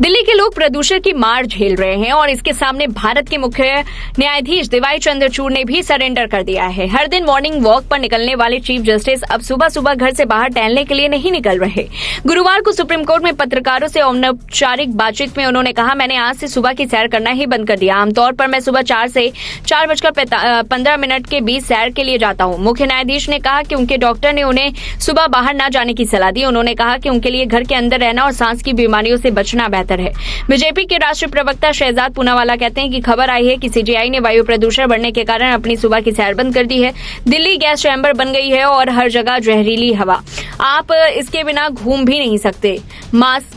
दिल्ली के लोग प्रदूषण की मार झेल रहे हैं और इसके सामने भारत के मुख्य न्यायाधीश डीवाई चंद्रचूड़ ने भी सरेंडर कर दिया है। हर दिन मॉर्निंग वॉक पर निकलने वाले चीफ जस्टिस अब सुबह सुबह घर से बाहर टहलने के लिए नहीं निकल रहे। गुरुवार को सुप्रीम कोर्ट में पत्रकारों से अनौपचारिक बातचीत में उन्होंने कहा, मैंने आज से सुबह की सैर करना ही बंद कर दिया। आमतौर पर मैं सुबह 4 से 4:15 के बीच सैर के लिए जाता हूँ। मुख्य न्यायाधीश ने कहा कि उनके डॉक्टर ने उन्हें सुबह बाहर न जाने की सलाह दी। उन्होंने कहा कि उनके लिए घर के अंदर रहना और सांस की बीमारियों से बचना बेहतर है। बीजेपी के राष्ट्रीय प्रवक्ता शहजाद पूनावाला कहते हैं कि खबर आई है कि सीजीआई ने वायु प्रदूषण बढ़ने के कारण अपनी सुबह की सैर बंद कर दी है। दिल्ली गैस चैम्बर बन गई है और हर जगह जहरीली हवा। आप इसके बिना घूम भी नहीं सकते।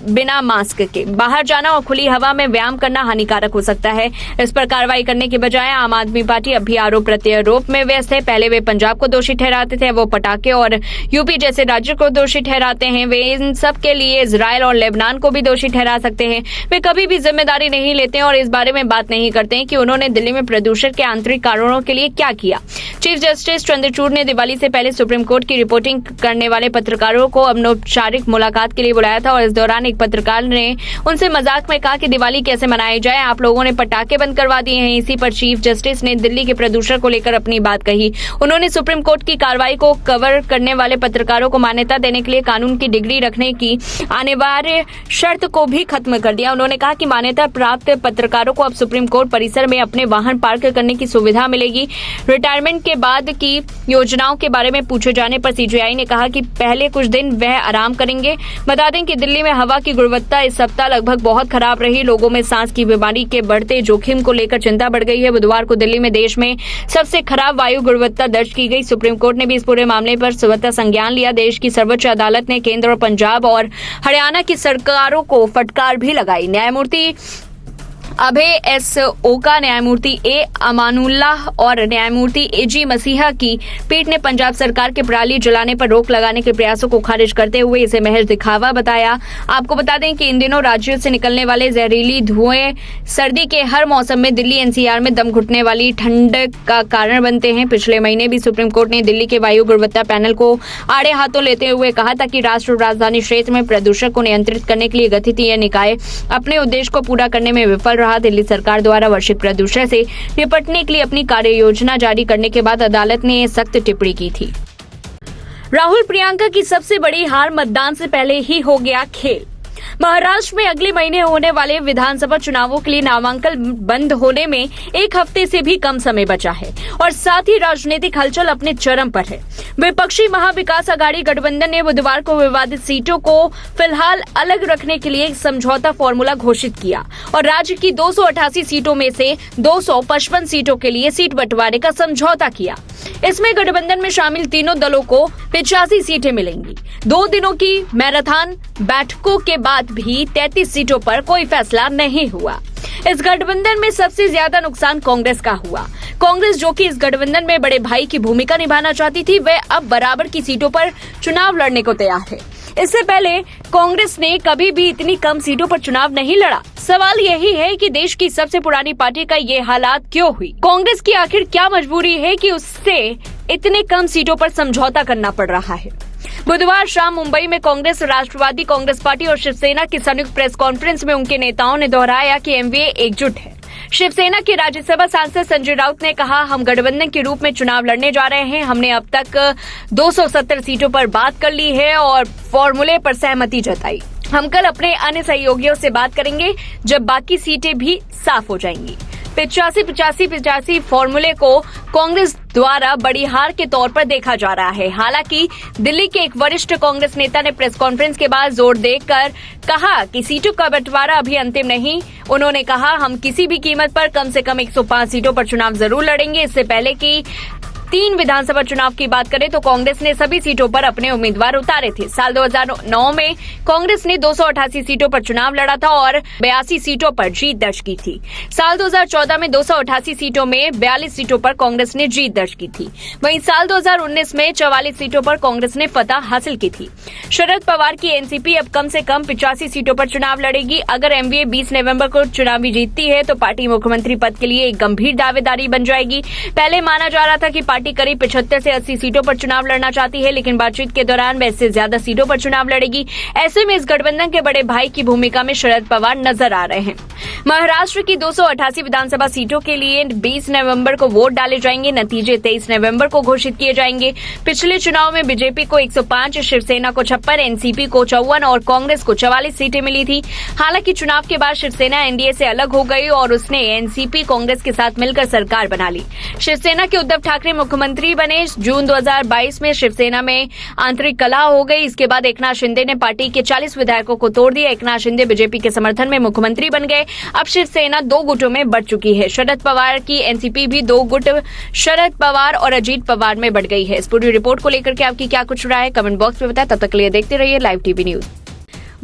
बिना मास्क के बाहर जाना और खुली हवा में व्यायाम करना हानिकारक हो सकता है। इस पर कार्रवाई करने के बजाय आम आदमी पार्टी अब भी आरोप प्रत्यारोप में व्यस्त है। पहले वे पंजाब को दोषी ठहराते थे, वो पटाखे और यूपी जैसे राज्य को दोषी ठहराते हैं। वे इन सब के लिए इजरायल और लेबनान को भी दोषी ठहरा सकते हैं। वे कभी भी जिम्मेदारी नहीं लेते और इस बारे में बात नहीं करते हैं कि उन्होंने दिल्ली में प्रदूषण के आंतरिक कारणों के लिए क्या किया। चीफ जस्टिस चंद्रचूड़ ने दिवाली से पहले सुप्रीम कोर्ट की रिपोर्टिंग करने वाले पत्रकारों को अनौपचारिक मुलाकात के लिए बुलाया था और इस दौरान एक पत्रकार ने उनसे मजाक में कहा कि दिवाली कैसे मनाई जाए, आप लोगों ने पटाखे बंद करवा दिए हैं। इसी पर चीफ जस्टिस ने दिल्ली के प्रदूषण को लेकर अपनी बात कही। उन्होंने सुप्रीम कोर्ट की कार्रवाई को कवर करने वाले पत्रकारों को मान्यता देने के लिए कानून की डिग्री रखने की अनिवार्य शर्त को भी खत्म कर दिया। उन्होंने कहा कि मान्यता प्राप्त पत्रकारों को अब सुप्रीम कोर्ट परिसर में अपने वाहन पार्क करने की सुविधा मिलेगी। रिटायरमेंट के बाद की योजनाओं के बारे में पूछे जाने पर सीजीआई ने कहा कि पहले कुछ दिन वह आराम करेंगे। बता दें कि दिल्ली में हवा की गुणवत्ता इस सप्ताह लगभग बहुत खराब रही। लोगों में सांस की बीमारी के बढ़ते जोखिम को लेकर चिंता बढ़ गई है। बुधवार को दिल्ली में देश में सबसे खराब वायु गुणवत्ता दर्ज की गई। सुप्रीम कोर्ट ने भी इस पूरे मामले पर स्वतः संज्ञान लिया। देश की सर्वोच्च अदालत ने केंद्र और पंजाब और हरियाणा की सरकारों को फटकार भी लगाई। न्यायमूर्ति अभय एस ओका, न्यायमूर्ति ए अमानुल्लाह और न्यायमूर्ति एजी मसीहा की पीठ ने पंजाब सरकार के पराली जलाने पर रोक लगाने के प्रयासों को खारिज करते हुए इसे महज दिखावा बताया। आपको बता दें कि इन दिनों राज्यों से निकलने वाले जहरीली धुएं सर्दी के हर मौसम में दिल्ली एनसीआर में दम घुटने वाली ठंड का कारण बनते हैं। पिछले महीने भी सुप्रीम कोर्ट ने दिल्ली के वायु गुणवत्ता पैनल को आड़े हाथों लेते हुए कहा था कि राष्ट्र राजधानी क्षेत्र में प्रदूषण को नियंत्रित करने के लिए गठित यह निकाय अपने उद्देश्य को पूरा करने में विफल रहा। दिल्ली सरकार द्वारा वर्षित प्रदूषण से निपटने के लिए अपनी कार्य योजना जारी करने के बाद अदालत ने सख्त टिप्पणी की थी। राहुल प्रियंका की सबसे बड़ी हार मतदान से पहले ही हो गया खेल। महाराष्ट्र में अगले महीने होने वाले विधानसभा चुनावों के लिए नामांकन बंद होने में एक हफ्ते से भी कम समय बचा है और साथ ही राजनीतिक हलचल अपने चरम पर है। विपक्षी महाविकास अघाड़ी गठबंधन ने बुधवार को विवादित सीटों को फिलहाल अलग रखने के लिए एक समझौता फॉर्मूला घोषित किया और राज्य की 288 सीटों में से 255 सीटों के लिए सीट बंटवारे का समझौता किया। इसमें गठबंधन में शामिल तीनों दलों को 85 सीटें मिलेंगी। 2 दिनों की मैराथन बैठकों के बाद भी 33 सीटों पर कोई फैसला नहीं हुआ। इस गठबंधन में सबसे ज्यादा नुकसान कांग्रेस का हुआ। कांग्रेस, जो कि इस गठबंधन में बड़े भाई की भूमिका निभाना चाहती थी, वह अब बराबर की सीटों पर चुनाव लड़ने को तैयार है। इससे पहले कांग्रेस ने कभी भी इतनी कम सीटों पर चुनाव नहीं लड़ा। सवाल यही है कि देश की सबसे पुरानी पार्टी का ये हालात क्यों हुई? कांग्रेस की आखिर क्या मजबूरी है कि उससे इतने कम सीटों पर समझौता करना पड़ रहा है? बुधवार शाम मुंबई में कांग्रेस, राष्ट्रवादी कांग्रेस पार्टी और शिवसेना की संयुक्त प्रेस कॉन्फ्रेंस में उनके नेताओं ने दोहराया कि एनडीए एकजुट है। शिवसेना के राज्यसभा सांसद संजय राउत ने कहा, हम गठबंधन के रूप में चुनाव लड़ने जा रहे हैं। हमने अब तक 270 सीटों पर बात कर ली है और फॉर्मूले पर सहमति जताई। हम कल अपने अन्य सहयोगियों से बात करेंगे जब बाकी सीटें भी साफ हो जाएंगी। 85-85-85 फॉर्मूले को कांग्रेस द्वारा बड़ी हार के तौर पर देखा जा रहा है। हालांकि दिल्ली के एक वरिष्ठ कांग्रेस नेता ने प्रेस कॉन्फ्रेंस के बाद जोर देकर कहा कि सीटों का बंटवारा अभी अंतिम नहीं। उन्होंने कहा, हम किसी भी कीमत पर कम से कम 105 सीटों पर चुनाव जरूर लड़ेंगे। इससे पहले कि 3 विधानसभा चुनाव की बात करें तो कांग्रेस ने सभी सीटों पर अपने उम्मीदवार उतारे थे। साल 2009 में कांग्रेस ने 288 सीटों पर चुनाव लड़ा था और 82 सीटों पर जीत दर्ज की थी। साल 2014 में 288 सीटों में 42 सीटों पर कांग्रेस ने जीत दर्ज की थी। वहीं साल 2019 में 44 सीटों पर कांग्रेस ने फतह हासिल की थी। शरद पवार की एनसीपी अब कम से कम 85 सीटों पर चुनाव लड़ेगी। अगर एनडीए 20 नवंबर को चुनावी जीतती है तो पार्टी मुख्यमंत्री पद के लिए एक गंभीर दावेदारी बन जाएगी। पहले माना जा रहा था कि पार्टी करीब 75 से 80 सीटों पर चुनाव लड़ना चाहती है, लेकिन बातचीत के दौरान वह इससे ज्यादा सीटों पर चुनाव लड़ेगी। ऐसे में इस गठबंधन के बड़े भाई की भूमिका में शरद पवार नजर आ रहे हैं। महाराष्ट्र की 288 विधानसभा सीटों के लिए 20 नवंबर को वोट डाले जाएंगे। नतीजे 23 नवंबर को घोषित किए जाएंगे। पिछले चुनाव में बीजेपी को 105, शिवसेना को 56, एनसीपी को 54 और कांग्रेस को 44 सीटें मिली थी। हालांकि चुनाव के बाद शिवसेना एनडीए से अलग हो गई और उसने एनसीपी कांग्रेस के साथ मिलकर सरकार बना ली। शिवसेना के उद्धव ठाकरे मुख्यमंत्री बने। जून 2022 में शिवसेना में आंतरिक कलह हो गई। इसके बाद एकनाथ शिंदे ने पार्टी के 40 विधायकों को तोड़ दिया। एकनाथ शिंदे बीजेपी के समर्थन में मुख्यमंत्री बन गए। अब शिवसेना 2 गुटों में बढ़ चुकी है। शरद पवार की एनसीपी भी 2 गुट शरद पवार और अजीत पवार में बढ़ गई है। इस पूरी रिपोर्ट को लेकर के आपकी क्या कुछ राय है, कमेंट बॉक्स में बताएं। तब तक के लिए देखते रहिए लाइव टीवी न्यूज।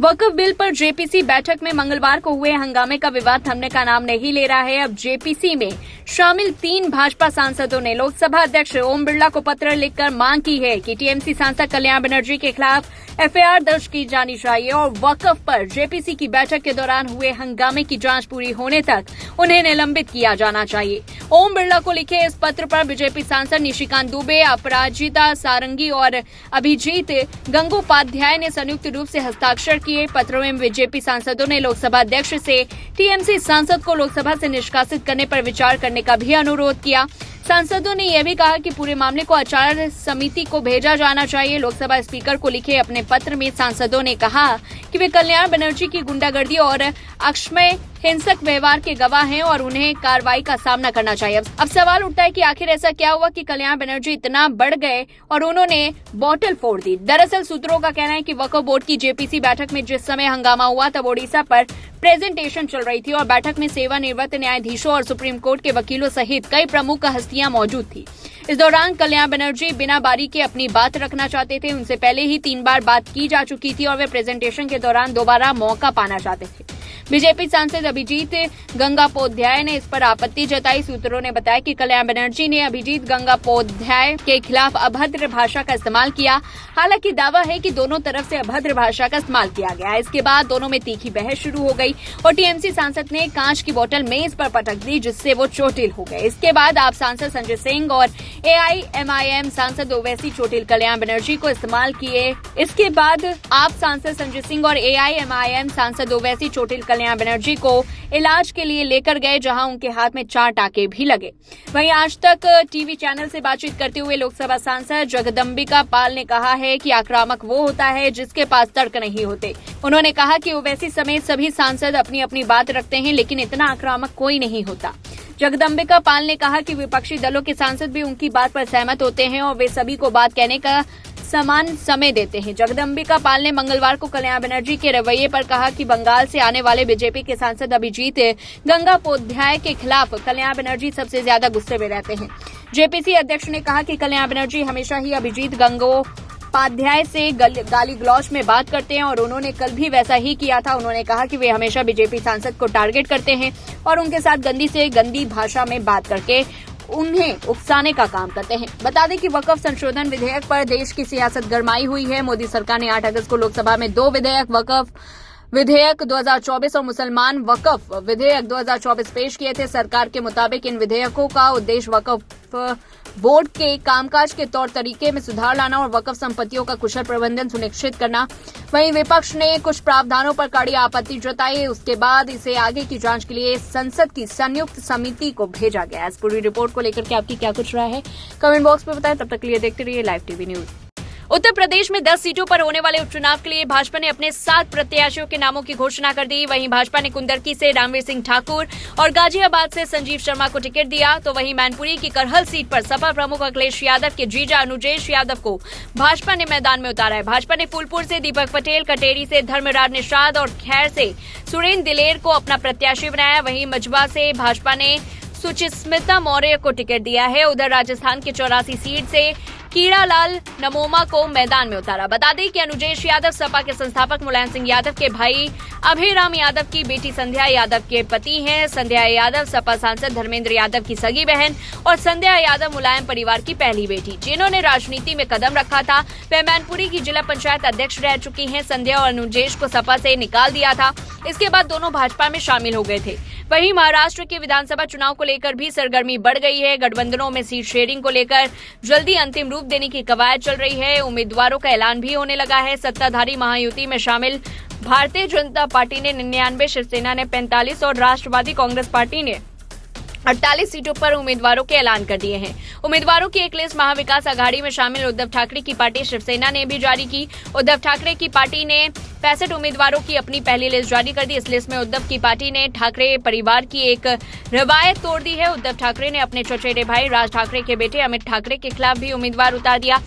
वक्फ बिल पर जेपीसी बैठक में मंगलवार को हुए हंगामे का विवाद थमने का नाम नहीं ले रहा है। अब जेपीसी में शामिल 3 भाजपा सांसदों ने लोकसभा अध्यक्ष ओम बिरला को पत्र लिखकर मांग की है कि टीएमसी सांसद कल्याण बनर्जी के खिलाफ एफआईआर दर्ज की जानी चाहिए और वक्फ पर जेपीसी की बैठक के दौरान हुए हंगामे की जांच पूरी होने तक उन्हें निलंबित किया जाना चाहिए। ओम बिरला को लिखे इस पत्र पर बीजेपी सांसद निशिकांत दुबे, अपराजिता सारंगी और अभिजीत गंगोपाध्याय ने संयुक्त रूप से हस्ताक्षर किए। पत्र में बीजेपी सांसदों ने लोकसभा अध्यक्ष से टीएमसी सांसद को लोकसभा से निष्कासित करने पर विचार करने का भी अनुरोध किया। सांसदों ने यह भी कहा कि पूरे मामले को आचार समिति को भेजा जाना चाहिए। लोकसभा स्पीकर को लिखे अपने पत्र में सांसदों ने कहा कि वे कल्याण बनर्जी की गुंडागर्दी और अक्षम्य हिंसक व्यवहार के गवाह हैं और उन्हें कार्रवाई का सामना करना चाहिए। अब सवाल उठता है कि आखिर ऐसा क्या हुआ कि कल्याण बनर्जी इतना बढ़ गए और उन्होंने बोतल फोड़ दी। दरअसल सूत्रों का कहना है कि वक्फ बोर्ड की जेपीसी बैठक में जिस समय हंगामा हुआ तब ओडिशा पर प्रेजेंटेशन चल रही थी और बैठक में सेवानिवृत्त न्यायाधीशों और सुप्रीम कोर्ट के वकीलों सहित कई प्रमुख हस्तियां मौजूद थी। इस दौरान कल्याण बनर्जी बिना बारी के अपनी बात रखना चाहते थे। उनसे पहले ही 3 बार बात की जा चुकी थी और वे प्रेजेंटेशन के दौरान दोबारा मौका पाना चाहते थे। बीजेपी सांसद अभिजीत गंगोपाध्याय ने इस पर आपत्ति जताई। सूत्रों ने बताया कि कल्याण बनर्जी ने अभिजीत गंगोपाध्याय के खिलाफ अभद्र भाषा का इस्तेमाल किया। हालांकि दावा है कि दोनों तरफ से अभद्र भाषा का इस्तेमाल किया गया। इसके बाद दोनों में तीखी बहस शुरू हो गई और टीएमसी सांसद ने कांच की बोतल मेज पर पटक दी, जिससे वो चोटिल हो गए। इसके बाद आप सांसद संजय सिंह और एआईएमआईएम सांसद ओवैसी चोटिल कल्याण बनर्जी को इस्तेमाल किए। इसके बाद आप सांसद संजय सिंह और एआईएमआईएम सांसद ओवैसी चोटिल कल्याण बनर्जी को इलाज के लिए लेकर गए, जहां उनके हाथ में 4 टाके भी लगे। वहीं आज तक टीवी चैनल से बातचीत करते हुए लोकसभा सांसद जगदम्बिका पाल ने कहा है कि आक्रामक वो होता है जिसके पास तर्क नहीं होते। उन्होंने कहा कि ओवैसी समेत सभी सांसद अपनी अपनी बात रखते हैं, लेकिन इतना आक्रामक कोई नहीं होता। जगदम्बिका पाल ने कहा कि विपक्षी दलों के सांसद भी उनकी बात पर सहमत होते हैं और वे सभी को बात कहने का समान समय देते हैं। जगदम्बिका पाल ने मंगलवार को कल्याण बनर्जी के रवैये पर कहा कि बंगाल से आने वाले बीजेपी के सांसद अभिजीत गंगोपाध्याय के खिलाफ कल्याण बनर्जी सबसे ज्यादा गुस्से में रहते हैं। जेपीसी अध्यक्ष ने कहा कि कल्याण बनर्जी हमेशा ही अभिजीत गंगोपाध्याय से गाली गलौज में बात करते हैं और उन्होंने कल भी वैसा ही किया था। उन्होंने कहा कि वे हमेशा बीजेपी सांसद को टारगेट करते हैं और उनके साथ गंदी से गंदी भाषा में बात करके उन्हें उकसाने का काम करते हैं। बता दें कि वक्फ संशोधन विधेयक पर देश की सियासत गरमाई हुई है। मोदी सरकार ने 8 अगस्त को लोकसभा में 2 विधेयक, वक्फ विधेयक 2024 और मुसलमान वक्फ विधेयक 2024 पेश किए थे। सरकार के मुताबिक इन विधेयकों का उद्देश्य वक्फ बोर्ड के कामकाज के तौर तरीके में सुधार लाना और वक्फ संपत्तियों का कुशल प्रबंधन सुनिश्चित करना। वहीं विपक्ष ने कुछ प्रावधानों पर कड़ी आपत्ति जताई। उसके बाद इसे आगे की जांच के लिए संसद की संयुक्त समिति को भेजा गया। इस पूरी रिपोर्ट को लेकर के आपकी क्या कुछ राय है, कमेंट बॉक्स में बताएं। तब तक के लिए देखते रहिए live TV news. Uttar Pradesh में 10 सीटों पर होने वाले उपचुनाव के लिए भाजपा ने अपने 7 प्रत्याशियों के नामों की घोषणा कर दी। वहीं भाजपा ने कुंदरकी से रामवीर सिंह ठाकुर और गाजियाबाद से संजीव शर्मा को टिकट दिया। तो वहीं मैनपुरी की करहल सीट पर सपा प्रमुख अखिलेश यादव के जीजा अनुजेश यादव को भाजपा ने मैदान में उतारा है। भाजपा ने फूलपुर से दीपक पटेल, कटेरी से धर्मराज निषाद और खैर से सुरेंद्र दिलेर को अपना प्रत्याशी बनाया। वहीं मजबा से भाजपा ने सुचिस्मिता मौर्य को टिकट दिया है। उधर राजस्थान के 84 सीट से कीड़ालाल नमोमा को मैदान में उतारा। बता दें कि अनुजेश यादव सपा के संस्थापक मुलायम सिंह यादव के भाई अभयराम यादव की बेटी संध्या यादव के पति हैं। संध्या यादव सपा सांसद धर्मेंद्र यादव की सगी बहन और संध्या यादव मुलायम परिवार की पहली बेटी, जिन्होंने राजनीति में कदम रखा था। वे मैनपुरी की जिला पंचायत अध्यक्ष रह चुकी हैं। संध्या और अनुजेश को सपा से निकाल दिया था। इसके बाद दोनों भाजपा में शामिल हो गए थे। वहीं महाराष्ट्र के विधानसभा चुनाव को लेकर भी सरगर्मी बढ़ गई है। गठबंधनों में सीट शेयरिंग को लेकर जल्दी अंतिम रूप देने की कवायद चल रही है। उम्मीदवारों का ऐलान भी होने लगा है। सत्ताधारी महायुति में शामिल भारतीय जनता पार्टी ने 99, शिवसेना ने 45 और राष्ट्रवादी कांग्रेस पार्टी ने 48 सीटों पर उम्मीदवारों के ऐलान कर दिए हैं। उम्मीदवारों की एक लिस्ट महाविकास आघाड़ी में शामिल उद्धव ठाकरे की पार्टी शिवसेना ने भी जारी की। उद्धव ठाकरे की पार्टी ने 65 उम्मीदवारों की अपनी पहली लिस्ट जारी कर दी। इस लिस्ट में उद्धव की पार्टी ने ठाकरे परिवार की एक रवायत तोड़ दी है। उद्धव ठाकरे ने अपने चचेरे भाई राज ठाकरे के बेटे अमित ठाकरे के खिलाफ भी उम्मीदवार उतार दिया।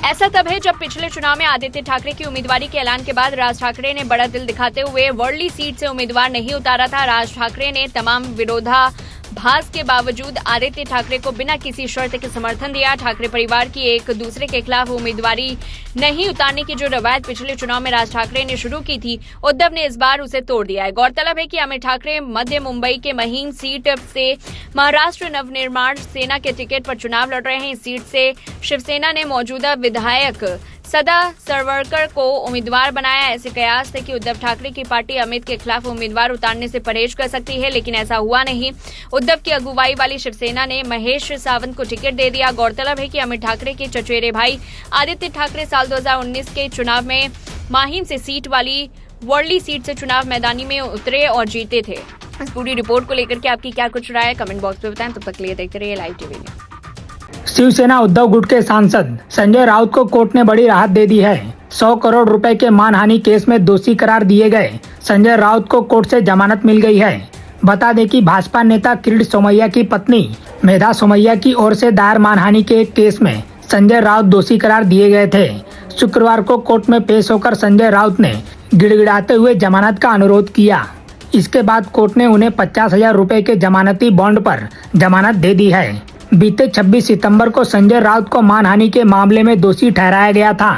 ऐसा तब है जब पिछले चुनाव में आदित्य ठाकरे की उम्मीदवारी के ऐलान के बाद राज ठाकरे ने बड़ा दिल दिखाते हुए वर्ली सीट से उम्मीदवार नहीं उतारा था। राज ठाकरे ने तमाम विरोधाभास के बावजूद आदित्य ठाकरे को बिना किसी शर्त के समर्थन दिया। ठाकरे परिवार की एक दूसरे के खिलाफ उम्मीदवारी नहीं उतारने की जो रवायत पिछले चुनाव में राज ठाकरे ने शुरू की थी, उद्धव ने इस बार उसे तोड़ दिया है। गौरतलब है कि अमित ठाकरे मध्य मुंबई के महीन सीट से महाराष्ट्र नवनिर्माण सेना के टिकट पर चुनाव लड़ रहे हैं। इस सीट से शिवसेना ने मौजूदा विधायक सदा सरवरकर को उम्मीदवार बनाया। ऐसे कयास थे कि उद्धव ठाकरे की पार्टी अमित के खिलाफ उम्मीदवार उतारने से परहेज कर सकती है, लेकिन ऐसा हुआ नहीं। उद्धव की अगुवाई वाली शिवसेना ने महेश सावंत को टिकट दे दिया। गौरतलब है कि अमित ठाकरे के चचेरे भाई आदित्य ठाकरे साल 2019 के चुनाव में माहिम से सीट वाली वर्ली सीट से चुनाव मैदानी में उतरे और जीते थे। इस पूरी रिपोर्ट को लेकर के आपकी क्या कुछ राय है, कमेंट बॉक्स में बताएं। तब तक के लिए देखते रहिए live TV news. Shiv Sena Uddhav गुट के सांसद संजय राउत को कोर्ट ने बड़ी राहत दे दी है। 100 करोड़ रुपए के मानहानि केस में दोषी करार दिए गए संजय राउत को कोर्ट से जमानत मिल गई है। बता दें कि भाजपा नेता किरीट सोमैया की पत्नी मेधा सोमैया की ओर से दायर मानहानि के एक केस में संजय राउत दोषी करार दिए गए थे। शुक्रवार को कोर्ट में पेश होकर संजय राउत ने गिड़गिड़ाते हुए जमानत का अनुरोध किया। इसके बाद कोर्ट ने उन्हें 50,000 रुपए के जमानती बॉन्ड पर जमानत दे दी है। बीते 26 सितंबर को संजय राउत को मानहानि के मामले में दोषी ठहराया गया था।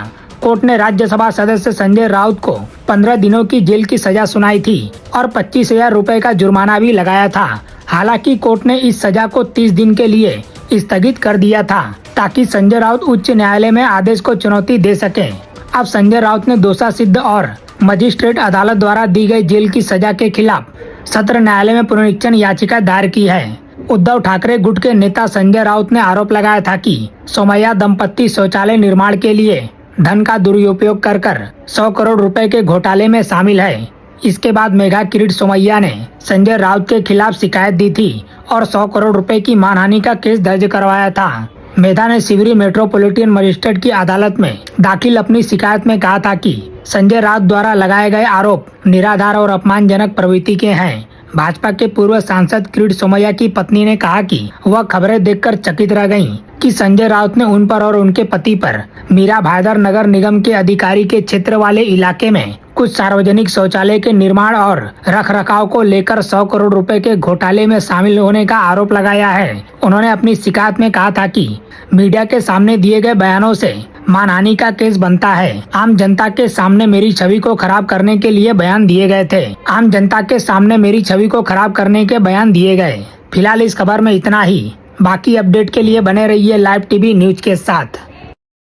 कोर्ट ने राज्यसभा सदस्य संजय राउत को 15 दिनों की जेल की सजा सुनाई थी और 25,000 रुपए का जुर्माना भी लगाया था। हालांकि कोर्ट ने इस सजा को 30 दिन के लिए स्थगित कर दिया था ताकि संजय राउत उच्च न्यायालय में आदेश को चुनौती दे सके। अब संजय राउत ने दोषा सिद्ध और मजिस्ट्रेट अदालत द्वारा दी गई जेल की सजा के खिलाफ सत्र न्यायालय में पुनरीक्षण याचिका दायर की है। उद्धव ठाकरे गुट के नेता संजय राउत ने आरोप लगाया था कि सोमैया दंपत्ति शौचालय निर्माण के लिए धन का दुरुपयोग कर 100 करोड़ रुपए के घोटाले में शामिल है। इसके बाद मेघा किरीट सोमैया ने संजय राउत के खिलाफ शिकायत दी थी और 100 करोड़ रुपए की मानहानि का केस दर्ज करवाया था। मेधा ने शिवरी मेट्रोपॉलिटन मजिस्ट्रेट की अदालत में दाखिल अपनी शिकायत में कहा था कि संजय राउत द्वारा लगाए गए आरोप निराधार और अपमानजनक प्रवृत्ति के हैं। भाजपा के पूर्व सांसद किरीट सोमैया की पत्नी ने कहा कि वह खबरें देखकर चकित रह गईं कि संजय राउत ने उन पर और उनके पति पर मीरा भाईदर नगर निगम के अधिकारी के क्षेत्र वाले इलाके में कुछ सार्वजनिक शौचालय के निर्माण और रखरखाव को लेकर 100 करोड़ रुपए के घोटाले में शामिल होने का आरोप लगाया है। उन्होंने अपनी शिकायत में कहा था कि मीडिया के सामने दिए गए बयानों से मानहानि का केस बनता है। आम जनता के सामने मेरी छवि को खराब करने के लिए बयान दिए गए थे। आम जनता के सामने मेरी छवि को खराब करने के बयान दिए गए। फिलहाल इस खबर में इतना ही। बाकी अपडेट के लिए बने रहिए लाइव टीवी न्यूज के साथ।